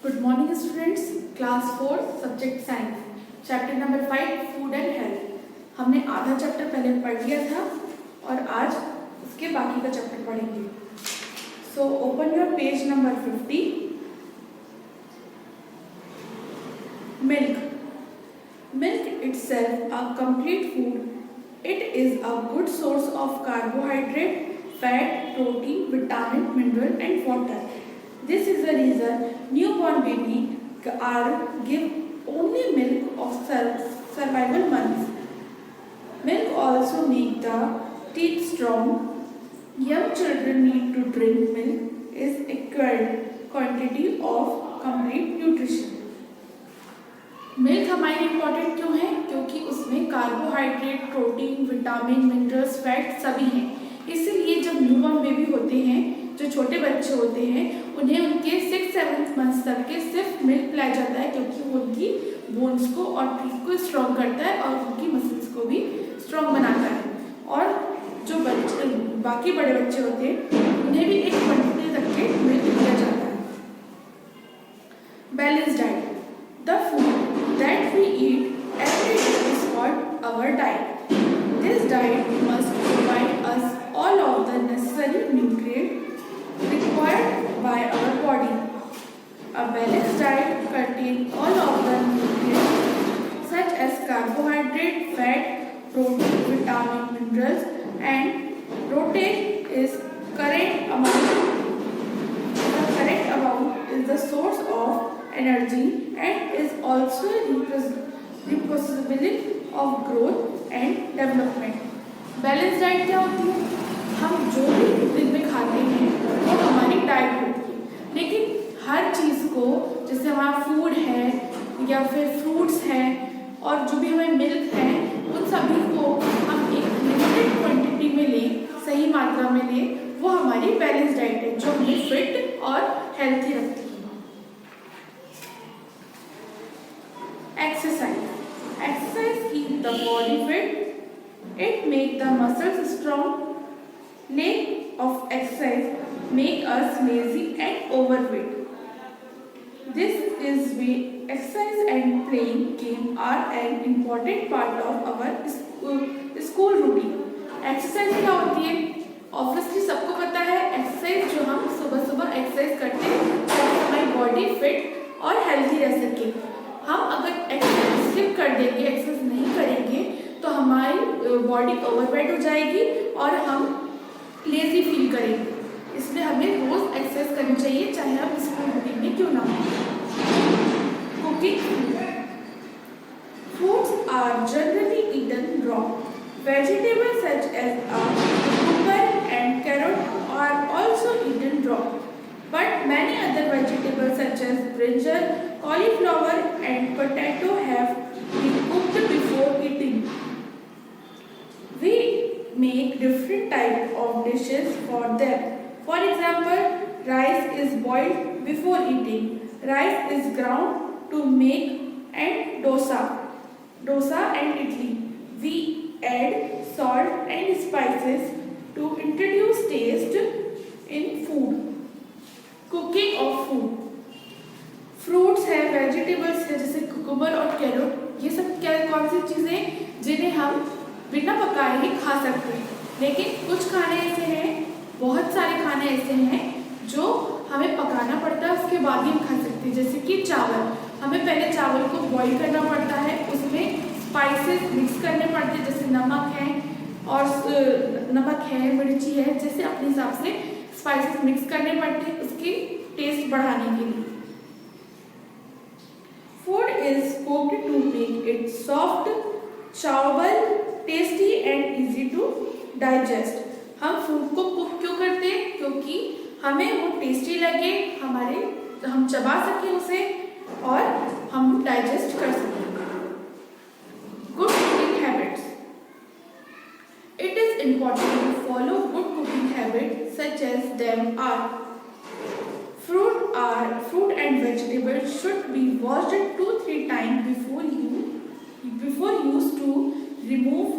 Good morning students. Class 4 subject science chapter number 5 food and health. हमने आधा chapter पहले पढ़ लिया था और आज उसके बाकी का चैप्टर पढ़ेंगे। So open your page number 50। Milk itself a complete food. It is a good source of carbohydrate, fat, protein, vitamin, mineral and water. This is the reason newborn baby are give only milk of survival months. Milk also make the teeth strong. Young children need to drink milk is equal quantity of complete nutrition. Milk हमारी important क्यों है? क्योंकि उसमें carbohydrate, protein, vitamin, minerals, fat सभी हैं। इसीलिए जब newborn baby होते हैं, जो छोटे बच्चे होते हैं, उन्हें उनके 6-7 मंथ्स तक के सिर्फ मिल्क पिलाया जाता है, क्योंकि वो उनकी बोन्स को और टीथ को स्ट्रॉन्ग करता है और उनकी मसल्स को भी स्ट्रॉन्ग बनाता है। और जो बच्चे बाकी बड़े बच्चे होते हैं, उन्हें भी एक क्वांटिटी तक के मिल्क दिया जाता है। Balance diet. The food that we eat every day is called our diet. This diet must provide us all of the necessary nutrients required by our body. A balanced diet contains all of the nutrients such as carbohydrate, fat, protein, vitamin, minerals, and protein is correct amount. The correct amount is the source of energy and is also responsible of growth and development. Balance diet क्या होती है? हम जो भी दिन में खाते हैं वो हमारी डाइट होती है, लेकिन हर चीज़ को, जैसे हमारा फूड है या फिर फ्रूट्स हैं और जो भी हमें मिल्क है, उन सभी को हम एक लिमिटेड क्वांटिटी में लें, सही मात्रा में लें, वो हमारी बैलेंस डाइट है जो हमें फिट और हेल्थी रखती है। Exercise keep the body fit. It make the muscles strong. Lack of exercise make us lazy and overweight. This is why exercise and playing game are an important part of our school routine. Exercise क्या होती है? Obviously सबको पता है, exercise जो हम सुबह सुबह एक्सरसाइज करते हैं ताकि हमारी बॉडी फिट और हेल्थी रह सके। हम अगर एक्सरसाइज स्किप कर देंगे, एक्सरसाइज नहीं करेंगे, तो हमारी बॉडी ओवरवेट हो जाएगी और हम लेजी फील करेंगे। इसलिए हमें रोज एक्सरसाइज करनी चाहिए, चाहे हम स्कूल रूटीन में क्यों ना हो। Cooking. Fruits are generally eaten raw. Vegetables such as cucumber and carrot are also eaten raw. But many other vegetables such as brinjal, cauliflower and potato have been cooked before eating. We make different types of dishes for them. For example, rice is boiled before eating. Rice is ground to make and dosa and idli. We add salt and spices to introduce taste in food. Cooking of food. Fruits है, vegetables है जैसे cucumber और carrot, ये सब क्या कौन सी चीज़ें जिन्हें हम बिना पकाए ही खा सकते हैं। लेकिन कुछ खाने ऐसे हैं, बहुत सारे खाने ऐसे हैं जो हमें पकाना पड़ता है, उसके बाद ही हम खा सकते हैं। जैसे कि चावल, हमें पहले चावल को बॉईल करना पड़ता है, उसमें स्पाइसेस मिक्स करने पड़ते हैं, जैसे नमक है, मिर्ची है, जैसे अपने हिसाब से स्पाइसेस मिक्स करने पड़ते हैं उसकी टेस्ट बढ़ाने के लिए। Food is cooked to make it soft, chawal tasty and easy to digest. हम फूड को कुक क्यों करते हैं? क्योंकि हमें वो टेस्टी लगे, हम चबा सकें उसे और हम डाइजेस्ट कर सकें। Good cooking habits. It is important to follow good cooking habits such as them are fruit and vegetables should be washed 2-3 times before use to remove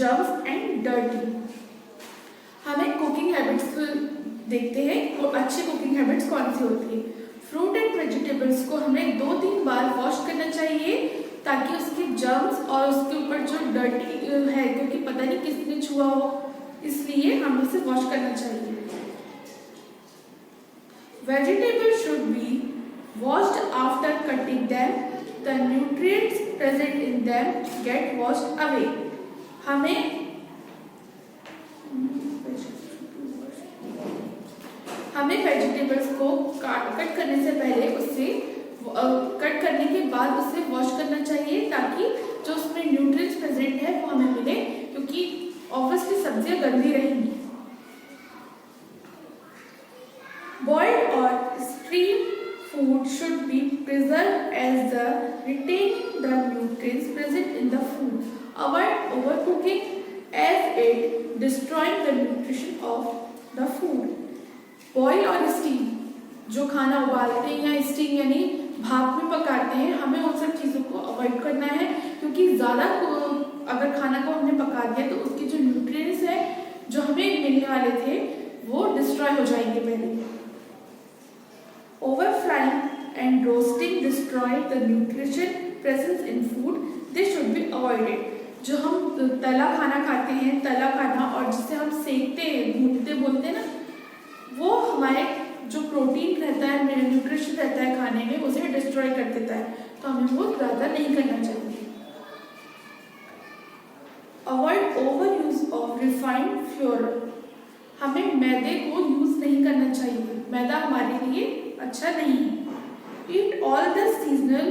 germs and dirty. हमें कुकिंग हैबिट्स देखते हैं, वो अच्छी cooking habits कौन सी होती है। Fruit and vegetable vegetables को हमें 2-3 बार वॉश करना चाहिए ताकि उसके जर्म्स और उसके ऊपर जो डर्टी है, क्योंकि पता नहीं किसने छुआ हो, इसलिए हमें इसे वॉश करना चाहिए। Vegetables should be washed after cutting them. The nutrients present in them get washed away. हमें वेजिटेबल्स को कट करने से पहले उससे कट करने के बाद उससे वॉश करना चाहिए ताकि जो उसमें न्यूट्रिएंट्स प्रेजेंट है वो हमें मिले, क्योंकि ऑब्वियसली सब्जियां गंदी रहेंगी। Boiled or steamed food should be preserved as the retaining the nutrients present in the food. Avoid overcooking as it destroys the nutrition of the food. Boil और steam, जो खाना उबालते हैं या स्टीम यानी भाप में पकाते हैं, हमें उन सब चीज़ों को अवॉइड करना है, क्योंकि ज़्यादा अगर खाना को हमने पका दिया तो उसके जो न्यूट्रिएंट्स हैं जो हमें मिलने वाले थे वो डिस्ट्रॉय हो जाएंगे पहले। Over frying and roasting destroy the nutrition present in food. This should be avoided. जो हम तला खाना खाते हैं, तला खाना और जिसे हम सेकते हैं, भूनते बोलते हैं ना, वो हमारे जो प्रोटीन रहता है, न्यूट्रिशन रहता है खाने में, उसे डिस्ट्रॉय कर देता है, तो हमें वो ज़्यादा नहीं करना चाहिए। Avoid overuse of refined flour. हमें मैदे को यूज नहीं करना चाहिए, मैदा हमारे लिए अच्छा नहीं है। Eat all the seasonal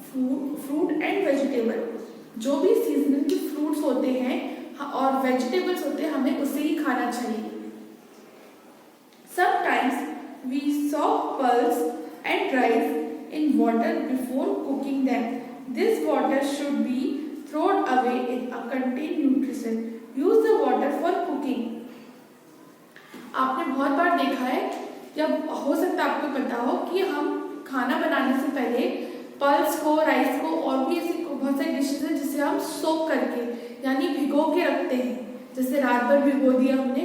fruit and vegetable. जो भी सीजनल के फ्रूट्स होते हैं और वेजिटेबल्स होते हैं, हमें उसे ही खाना चाहिए। Sometimes we soak pulse and rice in water before cooking them. This water should be thrown away in a contained nutrition. Use the water for cooking. आपने बहुत बार देखा है, जब हो सकता है आपको पता हो कि हम खाना बनाने से पहले पल्स को, राइस को और भी ऐसी बहुत सारी डिशेज हैं जिसे हम सोक करके यानी भिगो के रखते हैं, जैसे रात भर भिगो दिया हमने,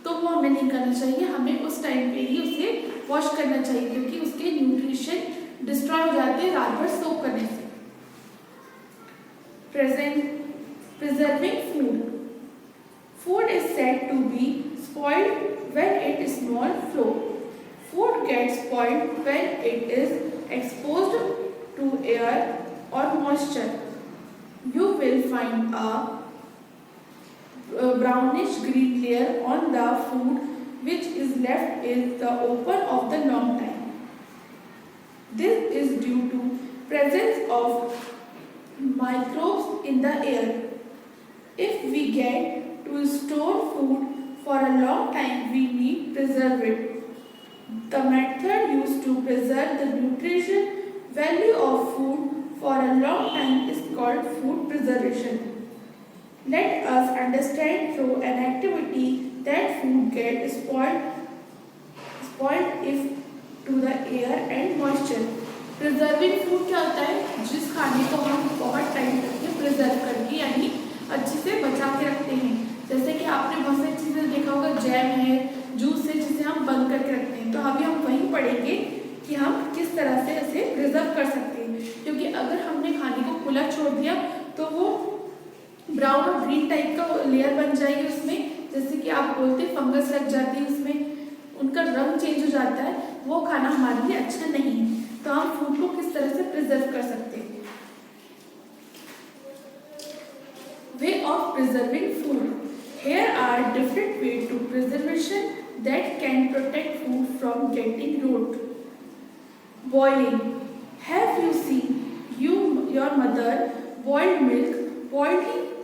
तो वो हमें नहीं करना चाहिए। हमें उस टाइम पे ही उसे वॉश करना चाहिए, क्योंकि उसके न्यूट्रिशन डिस्ट्रॉय हो जाते हैं रात भर सोक करने से। Preserving food. Food is said to be spoiled when it is small flow. Food gets spoiled when it is exposed to air or moisture. You will find a brownish green layer on the food which is left in the open of the long time. This is due to presence of microbes in the air. If we get to store food for a long time, we need to preserve it. The method used to preserve the nutrition value of food for a long time is called food preservation. Let us understand through an activity that food gets spoiled if to the air and moisture. Preserving food क्या होता है? जिस खाने को हम बहुत time तक preserve करके यानी अच्छे से बचा के रखते हैं, जैसे कि आपने बहुत सारी चीज़ें देखा होगा, जैम है, जूस है, जिसे हम बंद करके रखते हैं। तो अभी हम वहीं पढ़ेंगे कि हम किस तरह से इसे प्रिजर्व कर सकते हैं, क्योंकि अगर हमने खाने को खुला छोड़ दिया तो वो ब्राउन और ग्रीन टाइप का लेयर बन जाएगी उसमें, जैसे कि आप बोलते हैं फंगस लग जाती है उसमें, उनका रंग चेंज हो जाता है, वो खाना हमारे लिए अच्छा नहीं है। तो हम फूड को किस तरह से प्रिजर्व कर सकते हैं। Way of preserving food. Here are different ways to preservation that can protect food from getting rot. Boiling. Have you seen your mother boiled milk,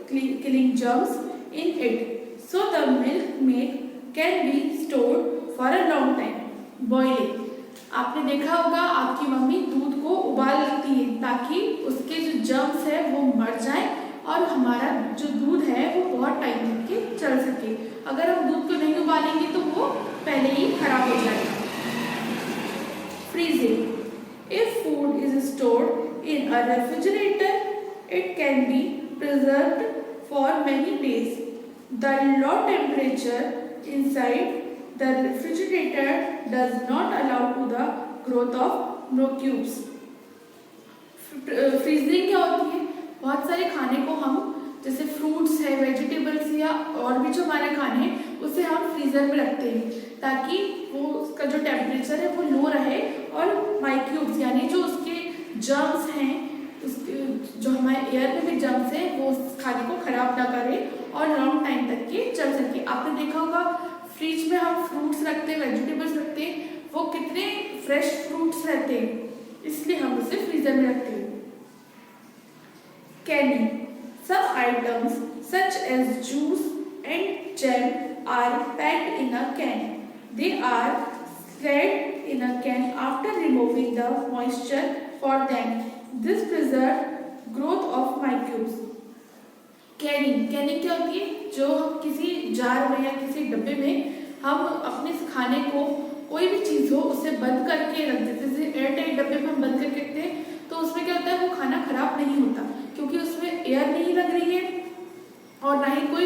killing germs in it, so the milk can be stored for a long time. Boiling. आपने देखा होगा आपकी mummy दूध को उबालती है ताकि उसके जो जर्म्स है वो मर जाए और हमारा जो दूध है वो बहुत टाइम तक के चल सके। अगर हम दूध को नहीं उबालेंगे तो वो पहले ही खराब हो जाएगा। Freezing. If food is stored in a refrigerator, it can be preserved for many days. The low temperature inside the refrigerator does not allow to the growth of नो क्यूब्स। फ्रीजिंग क्या होती है? बहुत सारे खाने को हम, जैसे फ्रूट्स है, वेजिटेबल्स या और भी जो हमारे खाने हैं, उसे हम फ्रीजर में रखते हैं ताकि वो उसका जो टेम्परेचर है वो लो रहे और माइक्यूब्स यानी जो उसके जर्म्स हैं, उसके जो हमारे एयर में भी जर्म्स हैं, वो उस खाने को खराब ना करें और लॉन्ग टाइम तक के चल सके। आपने देखा होगा फ्रिज में हम फ्रूट्स रखते हैं, वेजिटेबल्स रखते हैं, वो कितने फ्रेश फ्रूट्स रहते हैं, इसलिए हम उसे फ्रीजर में रखते हैं। Canning, some items such as juice and jam are packed in a can. They are slid in a can after removing the moisture for them. This preserves growth of microbes. Canning क्या होती है? जो हम किसी jar में या किसी डब्बे में हम अपने खाने को, कोई भी चीज़ हो, उसे बंद करके रख देते हैं। जैसे एयर टाइट डब्बे में हम बंद करके रखते हैं तो उसमें क्या होता है, वो खाना खराब नहीं होता क्योंकि उसमें एयर नहीं लग रही है और ना ही कोई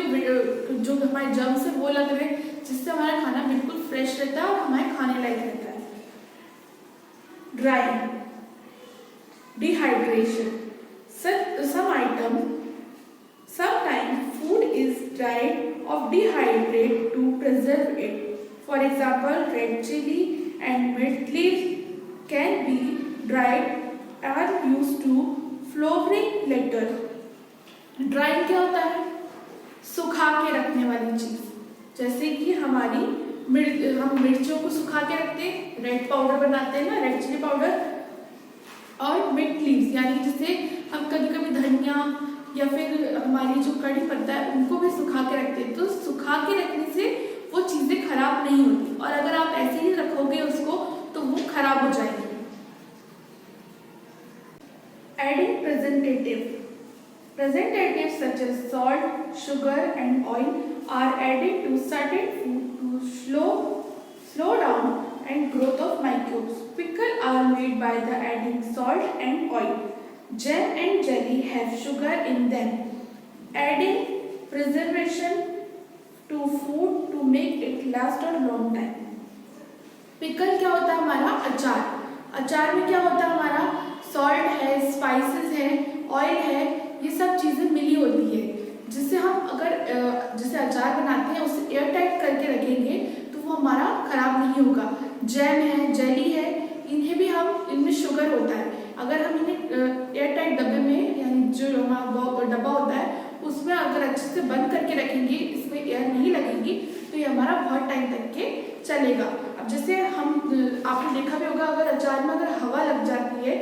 जो हमारे जर्म्स है वो लग रहे हैं, जिससे हमारा खाना बिल्कुल फ्रेश रहता है और हमारे खाने लायक रहता है। Drawing, dehydration, some item, sometimes food is dried or dehydrated to preserve it. For example, red chili and mint leaves can be dried and used to flavoring later. Drawing क्या होता है? सुखा के रखने वाली चीज, जैसे कि हमारी हम मिर्चों को सुखा के रखते हैं, रेड पाउडर बनाते हैं ना, रेड चिली पाउडर, और मिंट लीव्स यानी जिसे हम कभी कभी धनिया या फिर हमारी जो कड़ी पत्ता है उनको भी सुखा के रखते हैं। तो सुखा के रखने से वो चीजें खराब नहीं होती, और अगर आप ऐसे ही रखोगे उसको तो वो खराब हो जाएगी। Adding Preservatives such as salt, sugar and oil are added to certain food to slow down and growth of microbes. Pickles are made by the adding salt and oil. Jam and jelly have sugar in them. Adding preservation to food to make it last a long time. Pickle क्या होता है? हमारा अचार। अचार में क्या होता है? हमारा सॉल्ट है, स्पाइसेस है, ऑयल है, ये सब चीज़ें मिली होती है, जिससे हम अगर जैसे अचार बनाते हैं उसे एयर टाइट करके रखेंगे तो वो हमारा खराब नहीं होगा। जैम है, जेली है, इन्हें भी हम, इनमें शुगर होता है, अगर हम इन्हें एयर टाइट डब्बे में यानी जो हमारा डब्बा होता है उसमें अगर अच्छे से बंद करके रखेंगे, इसमें एयर नहीं लगेगी, तो ये हमारा बहुत टाइम तक के चलेगा। अब जैसे हम, आपने देखा भी होगा, अगर अचार में अगर हवा लग जाती है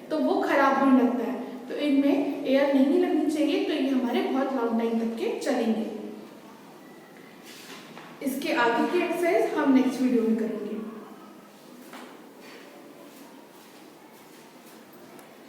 तो वो खराब होने लगता है, तो इनमें एयर नहीं लगनी चाहिए, तो ये हमारे बहुत लॉन्ग टाइम तक के चलेंगे। इसके आगे की एक्सरसाइज हम नेक्स्ट वीडियो में करेंगे।